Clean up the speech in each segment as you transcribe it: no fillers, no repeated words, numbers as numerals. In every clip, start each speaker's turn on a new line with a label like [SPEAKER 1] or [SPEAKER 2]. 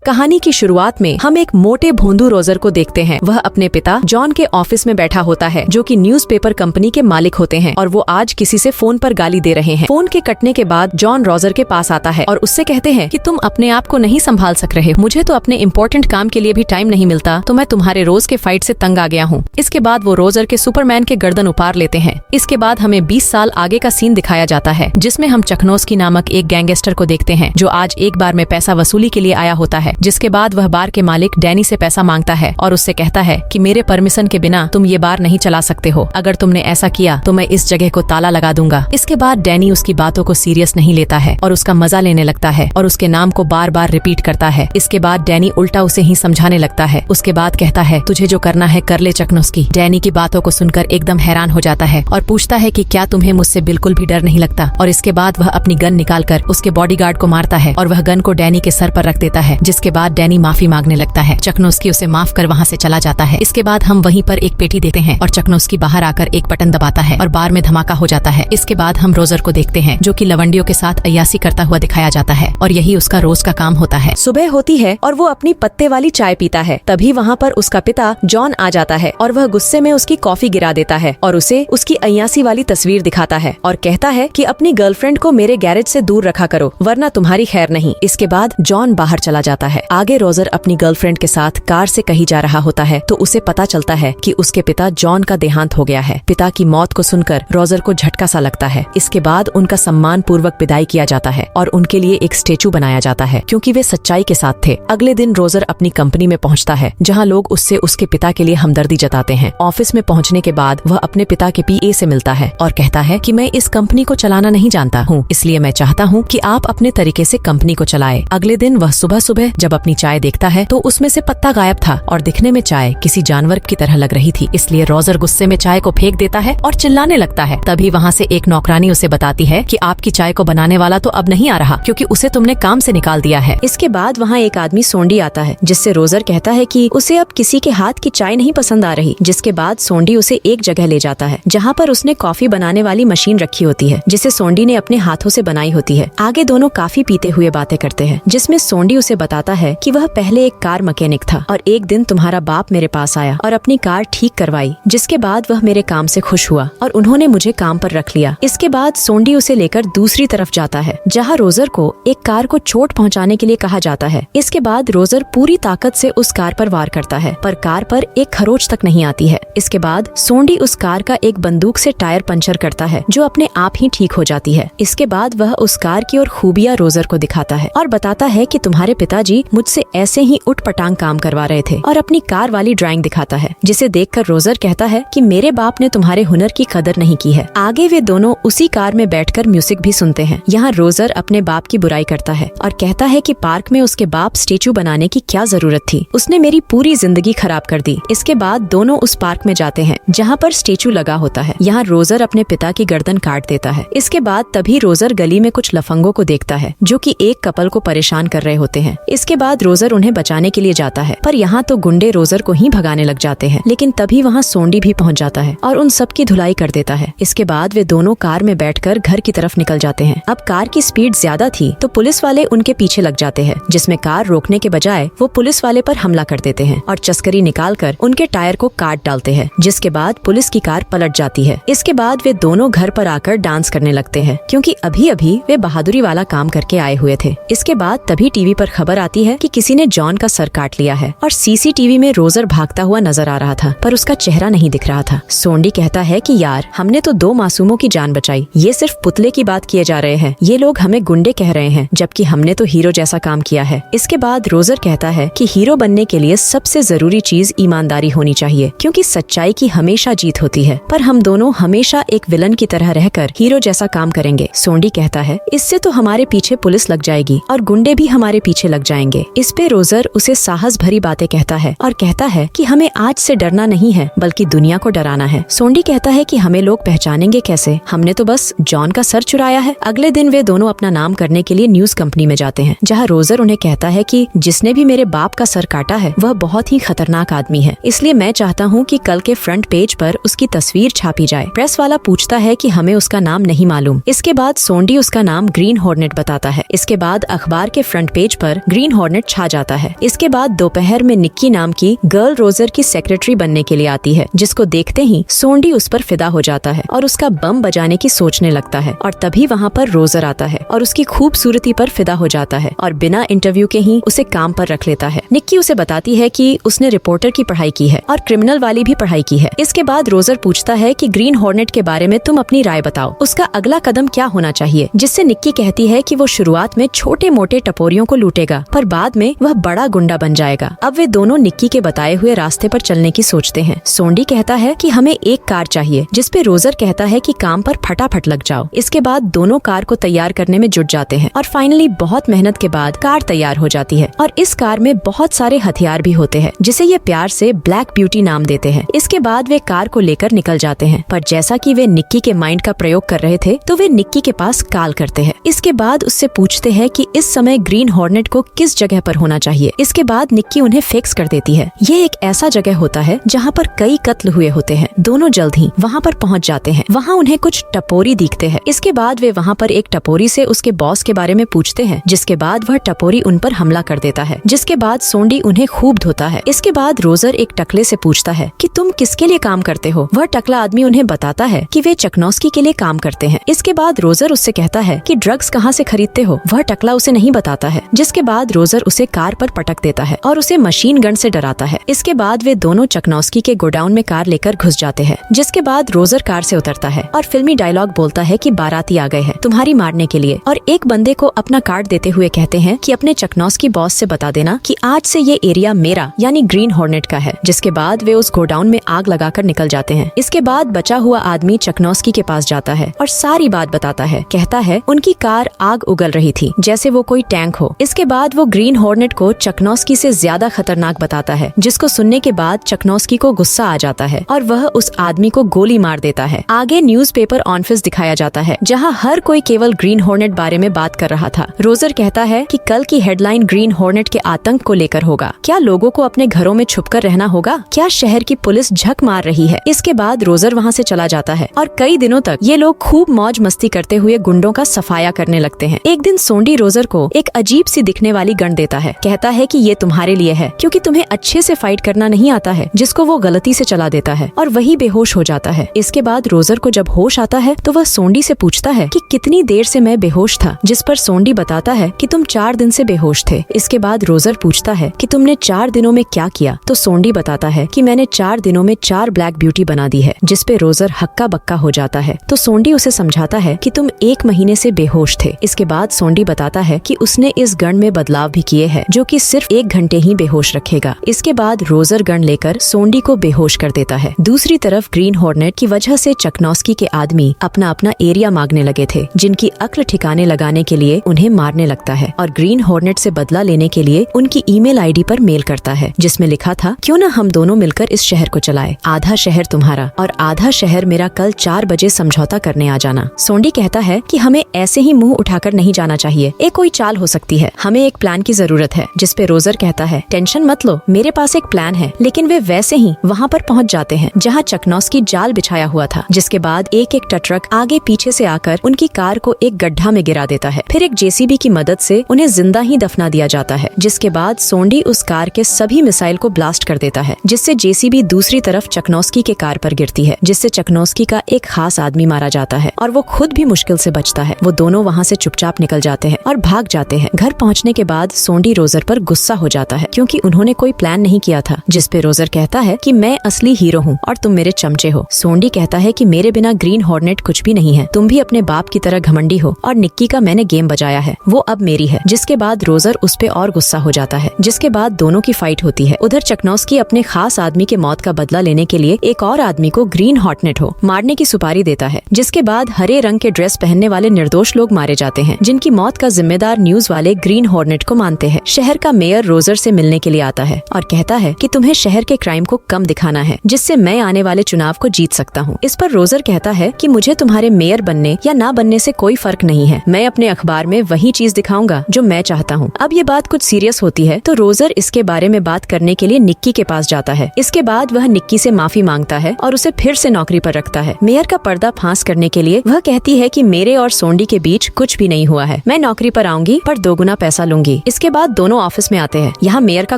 [SPEAKER 1] कहानी की शुरुआत में हम एक मोटे भोंदू रोजर को देखते हैं। वह अपने पिता जॉन के ऑफिस में बैठा होता है, जो कि न्यूज़पेपर कंपनी के मालिक होते हैं, और वो आज किसी से फोन पर गाली दे रहे हैं। फोन के कटने के बाद जॉन रोजर के पास आता है और उससे कहते हैं कि तुम अपने आप को नहीं संभाल सक रहे, मुझे तो अपने इम्पोर्टेंट काम के लिए भी टाइम नहीं मिलता, तो मैं तुम्हारे रोज के फाइट से तंग आ गया हूँ। इसके बाद वो रोजर के सुपरमैन के गर्दन उपार लेते हैं। इसके बाद हमें 20 साल आगे का सीन दिखाया जाता है, जिसमें हम चकनोस्की नामक एक गैंगस्टर को देखते हैं, जो आज एक बार में पैसा वसूली के लिए आया होता है। जिसके बाद वह बार के मालिक डैनी से पैसा मांगता है और उससे कहता है कि मेरे परमिशन के बिना तुम ये बार नहीं चला सकते हो, अगर तुमने ऐसा किया तो मैं इस जगह को ताला लगा दूंगा। इसके बाद डैनी उसकी बातों को सीरियस नहीं लेता है और उसका मजा लेने लगता है और उसके नाम को बार बार रिपीट करता है। इसके बाद डैनी उल्टा उसे ही समझाने लगता है। उसके बाद कहता है तुझे जो करना है कर ले चकनोस्की। डैनी की बातों को सुनकर एकदम हैरान हो जाता है और पूछता है कि क्या तुम्हें मुझसे बिल्कुल भी डर नहीं लगता। और इसके बाद वह अपनी गन निकालकर उसके बॉडीगार्ड को मारता है और वह गन को डैनी के सर पर रख देता है। जिसके बाद डैनी माफी मांगने लगता है। चकनोस्की उसे माफ कर वहाँ से चला जाता है। इसके बाद हम वहीं पर एक पेटी देते हैं और चकनोस्की बाहर आकर एक बटन दबाता है और बार में धमाका हो जाता है। इसके बाद हम रोजर को देखते हैं, जो कि लवंडियों के साथ अय्यासी करता हुआ दिखाया जाता है और यही उसका रोज का काम होता है। सुबह होती है और वो अपनी पत्ते वाली चाय पीता है। तभी वहाँ पर उसका पिता जॉन आ जाता है और वह गुस्से में उसकी कॉफी गिरा देता है और उसे उसकी अय्यासी वाली तस्वीर दिखाता है और कहता है कि अपनी गर्लफ्रेंड को मेरे गैरेज से दूर रखा करो, वरना तुम्हारी खैर नहीं। इसके बाद जॉन बाहर चला जाता है। आगे रोजर अपनी गर्लफ्रेंड के साथ कार से कहीं जा रहा होता है तो उसे पता चलता है कि उसके पिता जॉन का देहांत हो गया है। पिता की मौत को सुनकर रोजर को झटका सा लगता है। इसके बाद उनका सम्मान पूर्वक विदाई किया जाता है और उनके लिए एक स्टेचू बनाया जाता है, क्योंकि वे सच्चाई के साथ थे। अगले दिन रोजर अपनी कंपनी में पहुंचता है, जहां लोग उससे उसके पिता के लिए हमदर्दी जताते हैं। ऑफिस में पहुंचने के बाद वह अपने पिता के पीए से मिलता है और कहता है कि मैं इस कंपनी को चलाना नहीं जानता हूँ, इसलिए मैं चाहता हूँ कि आप अपने तरीके से कंपनी को चलाए। अगले दिन वह सुबह सुबह जब अपनी चाय देखता है तो उसमें से पत्ता गायब था और दिखने में चाय किसी जानवर की तरह लग रही थी। इसलिए रोजर गुस्से में चाय को फेंक देता है और चिल्लाने लगता है। तभी वहाँ से एक नौकरानी उसे बताती है कि आपकी चाय को बनाने वाला तो अब नहीं आ रहा, क्योंकि उसे तुमने काम से निकाल दिया है। इसके बाद वहाँ एक आदमी सोंडी आता है, जिससे रोजर कहता है कि उसे अब किसी के हाथ की चाय नहीं पसंद आ रही। जिसके बाद सोंडी उसे एक जगह ले जाता है, जहाँ पर उसने कॉफी बनाने वाली मशीन रखी होती है, जिसे सोंडी ने अपने हाथों से बनाई होती है। आगे दोनों काफी पीते हुए बातें करते हैं, जिसमें सोंडी उसे बताता है कि वह पहले एक कार मैकेनिक था और एक दिन तुम्हारा बाप मेरे पास आया और अपनी कार ठीक करवाई, जिसके बाद वह मेरे काम से खुश हुआ और उन्होंने मुझे काम पर रख लिया। इसके बाद सोंडी उसे लेकर दूसरी तरफ जाता है, जहाँ रोजर को एक कार को चोट पहुँचाने के लिए कहा जाता है। इसके बाद रोजर पूरी ताकत से उस कार पर वार करता है, पर कार पर एक खरोच तक नहीं आती है। इसके बाद सोंडी उस कार का एक बंदूक से टायर पंचर करता है, जो अपने आप ही ठीक हो जाती है। इसके बाद वह उस कार की और खूबियां रोजर को दिखाता है और बताता है कि तुम्हारे पिताजी मुझसे ऐसे ही उठ पटांग काम करवा रहे थे, और अपनी कार वाली ड्राइंग दिखाता है, जिसे देखकर रोजर कहता है कि मेरे बाप ने तुम्हारे हुनर की कदर नहीं की है। आगे वे दोनों उसी कार में बैठकर म्यूजिक भी सुनते हैं। यहाँ रोजर अपने बाप की बुराई करता है और कहता है कि पार्क में उसके बाप स्टेचू बनाने की क्या जरूरत थी, उसने मेरी पूरी जिंदगी खराब कर दी। इसके बाद दोनों उस पार्क में जाते हैं जहाँ पर स्टेचू लगा होता है। यहाँ रोजर अपने पिता की गर्दन काट देता है। इसके बाद तभी रोजर गली में कुछ लफंगों को देखता है, जो कि एक कपल को परेशान कर रहे होते हैं। इसके बाद रोजर उन्हें बचाने के लिए जाता है, पर यहाँ तो गुंडे रोजर को ही भगाने लग जाते हैं। लेकिन तभी वहाँ सोंडी भी पहुँच जाता है और उन सब की धुलाई कर देता है। इसके बाद वे दोनों कार में बैठकर घर की तरफ निकल जाते हैं। अब कार की स्पीड ज्यादा थी तो पुलिस वाले उनके पीछे लग जाते हैं, जिसमें कार रोकने के बजाय वो पुलिस वाले पर हमला कर देते हैं और चस्करी निकालकर उनके टायर को काट डालते हैं, जिसके बाद पुलिस की कार पलट जाती है। इसके बाद वे दोनों घर पर आकर डांस करने लगते हैं, क्योंकि अभी अभी वे बहादुरी वाला काम करके आए हुए थे। इसके बाद तभी टीवी पर खबर आती है कि किसी ने जॉन का सर काट लिया है और सीसीटीवी में रोजर भागता हुआ नजर आ रहा था, पर उसका चेहरा नहीं दिख रहा था। सोंडी कहता है कि यार हमने तो 2 मासूमों की जान बचाई, ये सिर्फ पुतले की बात किए जा रहे हैं, ये लोग हमें गुंडे कह रहे हैं, जबकि हमने तो हीरो जैसा काम किया है। इसके बाद रोजर कहता है कि हीरो बनने के लिए सबसे जरूरी चीज ईमानदारी होनी चाहिए, क्योंकि सच्चाई की हमेशा जीत होती है, पर हम दोनों हमेशा एक विलन की तरह रहकर हीरो जैसा काम करेंगे। सोंडी कहता है इससे तो हमारे पीछे पुलिस लग जाएगी और गुंडे भी हमारे पीछे लग जाएंगे। इस पे रोजर उसे साहस भरी बातें कहता है और कहता है कि हमें आज से डरना नहीं है, बल्कि दुनिया को डराना है। सोंडी कहता है कि हमें लोग पहचानेंगे कैसे, हमने तो बस जॉन का सर चुराया है। अगले दिन वे दोनों अपना नाम करने के लिए न्यूज कंपनी में जाते हैं, जहाँ रोजर उन्हें कहता है कि जिसने भी मेरे बाप का सर काटा है वह बहुत ही खतरनाक आदमी है, इसलिए मैं चाहता हूँ कि कल के फ्रंट पेज पर उसकी तस्वीर छापी जाए। प्रेस वाला पूछता है कि हमें उसका नाम नहीं मालूम। इसके बाद सोंडी उसका नाम ग्रीन हॉर्नेट बताता है। इसके बाद अखबार के फ्रंट पेज पर ग्रीन ग्रीन हॉर्नेट छा जाता है। इसके बाद दोपहर में निक्की नाम की गर्ल रोजर की सेक्रेटरी बनने के लिए आती है, जिसको देखते ही सोंडी उस पर फिदा हो जाता है और उसका बम बजाने की सोचने लगता है। और तभी वहाँ पर रोजर आता है और उसकी खूबसूरती पर फिदा हो जाता है और बिना इंटरव्यू के ही उसे काम पर रख लेता है। निक्की उसे बताती है कि उसने रिपोर्टर की पढ़ाई की है और क्रिमिनल वाली भी पढ़ाई की है। इसके बाद रोजर पूछता है कि ग्रीन हॉर्नेट के बारे में तुम अपनी राय बताओ, उसका अगला कदम क्या होना चाहिए। जिससे निक्की कहती है कि वो शुरुआत में छोटे मोटे टपोरियों को लूटेगा, पर बाद में वह बड़ा गुंडा बन जाएगा। अब वे दोनों निक्की के बताए हुए रास्ते पर चलने की सोचते हैं। सोंडी कहता है कि हमें एक कार चाहिए, जिसपे रोजर कहता है कि काम पर फटाफट लग जाओ। इसके बाद दोनों कार को तैयार करने में जुट जाते हैं और फाइनली बहुत मेहनत के बाद कार तैयार हो जाती है और इस कार में बहुत सारे हथियार भी होते हैं, जिसे ये प्यार से ब्लैक ब्यूटी नाम देते हैं। इसके बाद वे कार को लेकर निकल जाते हैं, पर जैसा कि वे निक्की के माइंड का प्रयोग कर रहे थे तो वे निक्की के पास कॉल करते हैं। इसके बाद उससे पूछते हैं कि इस समय ग्रीन हॉर्नेट को किस जगह पर होना चाहिए। इसके बाद निक्की उन्हें फिक्स कर देती है। ये एक ऐसा जगह होता है जहाँ पर कई कत्ल हुए होते हैं। दोनों जल्द ही वहाँ पर पहुँच जाते हैं। वहाँ उन्हें कुछ टपोरी दिखते हैं। इसके बाद वे वहाँ पर एक टपोरी से उसके बॉस के बारे में पूछते हैं, जिसके बाद वह टपोरी उन पर हमला कर देता है। जिसके बाद सोंडी उन्हें खूब धोता है। इसके बाद रोजर एक टकले से पूछता है कि तुम किसके लिए काम करते हो। वह टकला आदमी उन्हें बताता है कि वे चकनोस्की के लिए काम करते हैं। इसके बाद रोजर उससे कहता है कि ड्रग्स कहाँ से खरीदते हो। वह टकला उसे नहीं बताता है। जिसके बाद रोजर उसे कार पर पटक देता है और उसे मशीन गन से डराता है। इसके बाद वे दोनों चकनोस्की के गोडाउन में कार लेकर घुस जाते हैं। जिसके बाद रोजर कार से उतरता है और फिल्मी डायलॉग बोलता है कि बाराती आ गए हैं तुम्हारी मारने के लिए, और एक बंदे को अपना कार्ड देते हुए कहते हैं कि अपने चकनोस्की बॉस से बता देना कि आज से ये एरिया मेरा यानी ग्रीन हॉर्नेट का है। जिसके बाद वे उस गोडाउन में आग लगाकर निकल जाते हैं। इसके बाद बचा हुआ आदमी चकनोस्की के पास जाता है और सारी बात बताता है। कहता है उनकी कार आग उगल रही थी जैसे वो कोई टैंक हो। इसके बाद वो ग्रीन हॉर्नेट को चकनोस्की से ज्यादा खतरनाक बताता है, जिसको सुनने के बाद चकनोस्की को गुस्सा आ जाता है और वह उस आदमी को गोली मार देता है। आगे न्यूज़पेपर ऑफिस दिखाया जाता है, जहाँ हर कोई केवल ग्रीन हॉर्नेट बारे में बात कर रहा था। रोजर कहता है कि कल की हेडलाइन ग्रीन हॉर्नेट के आतंक को लेकर होगा। क्या लोगों को अपने घरों में छुपकर रहना होगा? क्या शहर की पुलिस झक मार रही है? इसके बाद रोजर वहाँ से चला जाता है और कई दिनों तक ये लोग खूब मौज मस्ती करते हुए गुंडों का सफाया करने लगते हैं। एक दिन सोंडी रोजर को एक अजीब सी दिखने वाली गन देता है। कहता है कि ये तुम्हारे लिए है, क्योंकि तुम्हें अच्छे से फाइट करना नहीं आता है। जिसको वो गलती से चला देता है और वही बेहोश हो जाता है। इसके बाद रोजर को जब होश आता है तो वह सोंडी से पूछता है कि कितनी देर से मैं बेहोश था। जिस पर सोंडी बताता है कि तुम 4 दिन से बेहोश थे। इसके बाद रोजर पूछता है कि तुमने 4 दिनों में क्या किया। तो सोंडी बताता है कि मैंने 4 दिनों में 4 ब्लैक ब्यूटी बना दी है। जिस पे रोजर हक्का बक्का हो जाता है। तो सोंडी उसे समझाता है कि तुम 1 महीने से बेहोश थे। इसके बाद सोंडी बताता है कि उसने इस गन में बदलाव भी किए हैं, जो कि सिर्फ 1 घंटे ही बेहोश रखेगा। इसके बाद रोजर गन लेकर सोंडी को बेहोश कर देता है। दूसरी तरफ ग्रीन हॉर्नेट की वजह से चकनोस्की के आदमी अपना अपना एरिया मांगने लगे थे, जिनकी अक्ल ठिकाने लगाने के लिए उन्हें मारने लगता है और ग्रीन हॉर्नेट से बदला लेने के लिए उनकी ईमेल आईडी पर मेल करता है, जिसमें लिखा था क्यों न हम दोनों मिलकर इस शहर को चलाए। आधा शहर तुम्हारा और आधा शहर मेरा, कल 4 बजे समझौता करने आ जाना। सोंडी कहता है कि हमें ऐसे ही मुंह उठाकर नहीं जाना चाहिए, एक कोई चाल हो सकती है, हमें एक प्लान की जरूरत है। जिस पे रोजर कहता है टेंशन मत लो, मेरे पास एक प्लान है। लेकिन वे वैसे ही वहाँ पर पहुँच जाते हैं जहाँ चकनोस्की जाल बिछाया हुआ था। जिसके बाद एक एक ट्रक आगे पीछे से आकर उनकी कार को एक गड्ढा में गिरा देता है। फिर एक जेसीबी की मदद से उन्हें जिंदा ही दफना दिया जाता है। जिसके बाद सोंडी उस कार के सभी मिसाइल को ब्लास्ट कर देता है, जिससे जेसीबी दूसरी तरफ चकनोस्की के कार पर गिरती है, जिससे चकनोस्की का एक खास आदमी मारा जाता है और वो खुद भी मुश्किल से बचता है। वो दोनों वहाँ से चुपचाप निकल जाते हैं और भाग जाते हैं। घर पहुँचने के बाद सोंडी रोजर पर गुस्सा हो जाता है, क्योंकि उन्होंने कोई प्लान नहीं किया था। जिस पे रोजर कहता है कि मैं असली हीरो हूँ और तुम मेरे चमचे हो। सोंडी कहता है कि मेरे बिना ग्रीन हॉर्नेट कुछ भी नहीं है, तुम भी अपने बाप की तरह घमंडी हो और निक्की का मैंने गेम बजाया है, वो अब मेरी है। जिसके बाद रोजर उस पे और गुस्सा हो जाता है। जिसके बाद दोनों की फाइट होती है। उधर चकनोस्की अपने खास आदमी के मौत का बदला लेने के लिए एक और आदमी को ग्रीन हॉर्नेट हो मारने की सुपारी देता है। जिसके बाद हरे रंग के ड्रेस पहनने वाले निर्दोष लोग मारे जाते हैं, जिनकी मौत का जिम्मेदार न्यूज वाले ग्रीन हॉर्नेट को मानते हैं। शहर का मेयर रोजर से मिलने के लिए आता है और कहता है कि तुम्हें शहर के क्राइम को कम दिखाना है, जिससे मैं आने वाले चुनाव को जीत सकता हूँ। इस पर रोजर कहता है कि मुझे तुम्हारे मेयर बनने या ना बनने से कोई फर्क नहीं है, मैं अपने अखबार में वही चीज दिखाऊंगा जो मैं चाहता हूँ। अब ये बात कुछ सीरियस होती है तो रोजर इसके बारे में बात करने के लिए निक्की के पास जाता है। इसके बाद वह निक्की से माफी मांगता है और उसे फिर से नौकरी पर रखता है। मेयर का पर्दा फांस करने के लिए वह कहती है कि मेरे और सोंडी के बीच कुछ भी नहीं हुआ है, मैं नौकरी पर आऊंगी पर 2 गुना पैसा लूंगी। होगी। इसके बाद दोनों ऑफिस में आते हैं। यहाँ मेयर का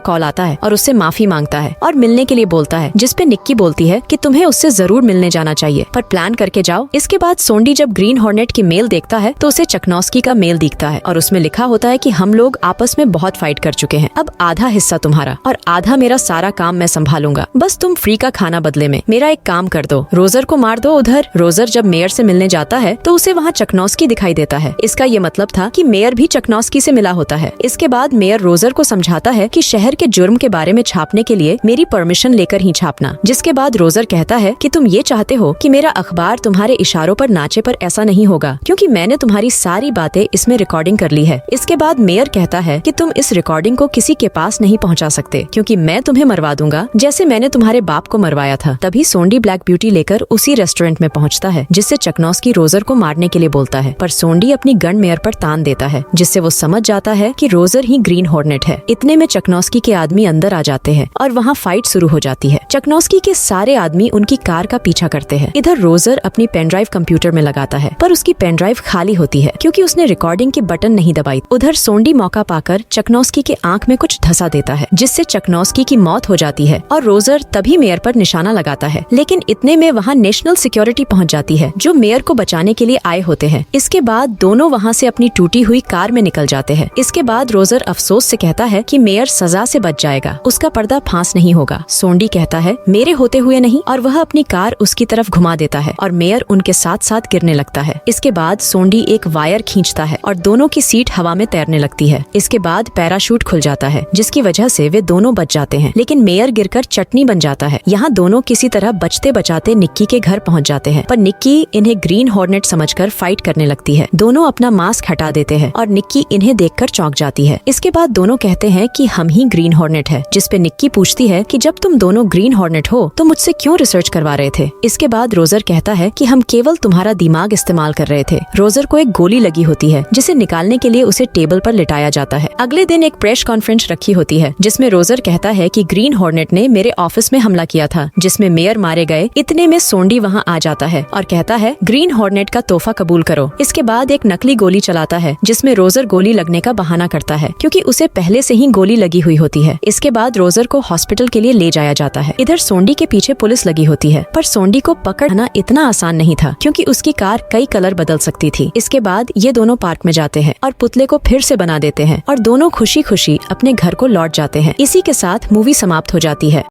[SPEAKER 1] कॉल आता है और उससे माफी मांगता है और मिलने के लिए बोलता है, जिसपे निक्की बोलती है कि तुम्हें उससे जरूर मिलने जाना चाहिए, पर प्लान करके जाओ। इसके बाद सोंडी जब ग्रीन हॉर्नेट की मेल देखता है तो उसे चकनॉस्की का मेल दिखता है और उसमें लिखा होता है कि हम लोग आपस में बहुत फाइट कर चुके हैं, अब आधा हिस्सा तुम्हारा और आधा मेरा सारा काम मैं संभालूंगा, बस तुम फ्री का खाना बदले में मेरा एक काम कर दो, रोजर को मार दो। उधर रोजर जब मेयर से मिलने जाता है तो उसे वहाँ चकनॉस्की दिखाई देता है। इसका ये मतलब था कि मेयर भी चकनॉस्की से मिला होता है। इसके बाद मेयर रोजर को समझाता है कि शहर के जुर्म के बारे में छापने के लिए मेरी परमिशन लेकर ही छापना, जिसके बाद रोजर कहता है कि तुम ये चाहते हो कि मेरा अखबार तुम्हारे इशारों पर नाचे, पर ऐसा नहीं होगा क्योंकि मैंने तुम्हारी सारी बातें इसमें रिकॉर्डिंग कर ली है। इसके बाद मेयर कहता है कि तुम इस रिकॉर्डिंग को किसी के पास नहीं पहुंचा सकते क्योंकि मैं तुम्हें मरवा दूंगा जैसे मैंने तुम्हारे बाप को मरवाया था। तभी सोंडी ब्लैक ब्यूटी लेकर उसी रेस्टोरेंट में पहुंचता है जिससे चकनॉस्की रोजर को मारने के लिए बोलता है, पर सोंडी अपनी गन मेयर पर तान देता है जिससे वो समझ जाता है कि रोजर ही ग्रीन हॉर्नेट है। इतने में चकनॉस्की के आदमी अंदर आ जाते हैं और वहाँ फाइट शुरू हो जाती है। चकनॉस्की के सारे आदमी उनकी कार का पीछा करते हैं। इधर रोजर अपनी पेन ड्राइव कंप्यूटर में लगाता है पर उसकी पेन ड्राइव खाली होती है क्योंकि उसने रिकॉर्डिंग की बटन नहीं दबाई। उधर सोंडी मौका पाकर चकनॉस्की के आंख में कुछ धसा देता है जिससे चकनॉस्की की मौत हो जाती है और रोजर तभी मेयर पर निशाना लगाता है। लेकिन इतने में वहाँ नेशनल सिक्योरिटी पहुँच जाती है जो मेयर को बचाने के लिए आए होते हैं। इसके बाद दोनों वहाँ से अपनी टूटी हुई कार में निकल जाते हैं। इसके बाद रोजर अफसोस से कहता है कि मेयर सजा से बच जाएगा, उसका पर्दा फांस नहीं होगा। सोंडी कहता है मेरे होते हुए नहीं, और वह अपनी कार उसकी तरफ घुमा देता है और मेयर उनके साथ साथ गिरने लगता है। इसके बाद सोंडी एक वायर खींचता है और दोनों की सीट हवा में तैरने लगती है। इसके बाद पैराशूट खुल जाता है जिसकी वजह से वे दोनों बच जाते हैं, लेकिन मेयर गिरकर चटनी बन जाता है। यहाँ दोनों किसी तरह बचते बचाते निक्की के घर पहुँच जाते हैं, पर निक्की इन्हें ग्रीन हॉर्नेट समझकर फाइट करने लगती है। दोनों अपना मास्क हटा देते हैं और निक्की इन्हें देखकर चौंक जाती है। इसके बाद दोनों कहते हैं कि हम ही ग्रीन हॉर्नेट है, जिसपे निक्की पूछती है कि जब तुम दोनों ग्रीन हॉर्नेट हो तो मुझसे क्यों रिसर्च करवा रहे थे। इसके बाद रोजर कहता है कि हम केवल तुम्हारा दिमाग इस्तेमाल कर रहे थे। रोजर को एक गोली लगी होती है जिसे निकालने के लिए उसे टेबल पर लिटाया जाता है। अगले दिन एक प्रेस कॉन्फ्रेंस रखी होती है जिसमें रोजर कहता है कि ग्रीन हॉर्नेट ने मेरे ऑफिस में हमला किया था जिसमें मेयर मारे गए। इतने में सोंडी वहाँ आ जाता है और कहता है ग्रीन हॉर्नेट का तोहफा कबूल करो। इसके बाद एक नकली गोली चलाता है जिसमें रोजर गोली लगने का बहाना करता है क्योंकि उसे पहले से ही गोली लगी हुई होती है। इसके बाद रोजर को हॉस्पिटल के लिए ले जाया जाता है। इधर सोंडी के पीछे पुलिस लगी होती है, पर सोंडी को पकड़ना इतना आसान नहीं था क्योंकि उसकी कार कई कलर बदल सकती थी। इसके बाद ये दोनों पार्क में जाते हैं और पुतले को फिर से बना देते हैं और दोनों खुशी खुशी अपने घर को लौट जाते हैं। इसी के साथ मूवी समाप्त हो जाती है।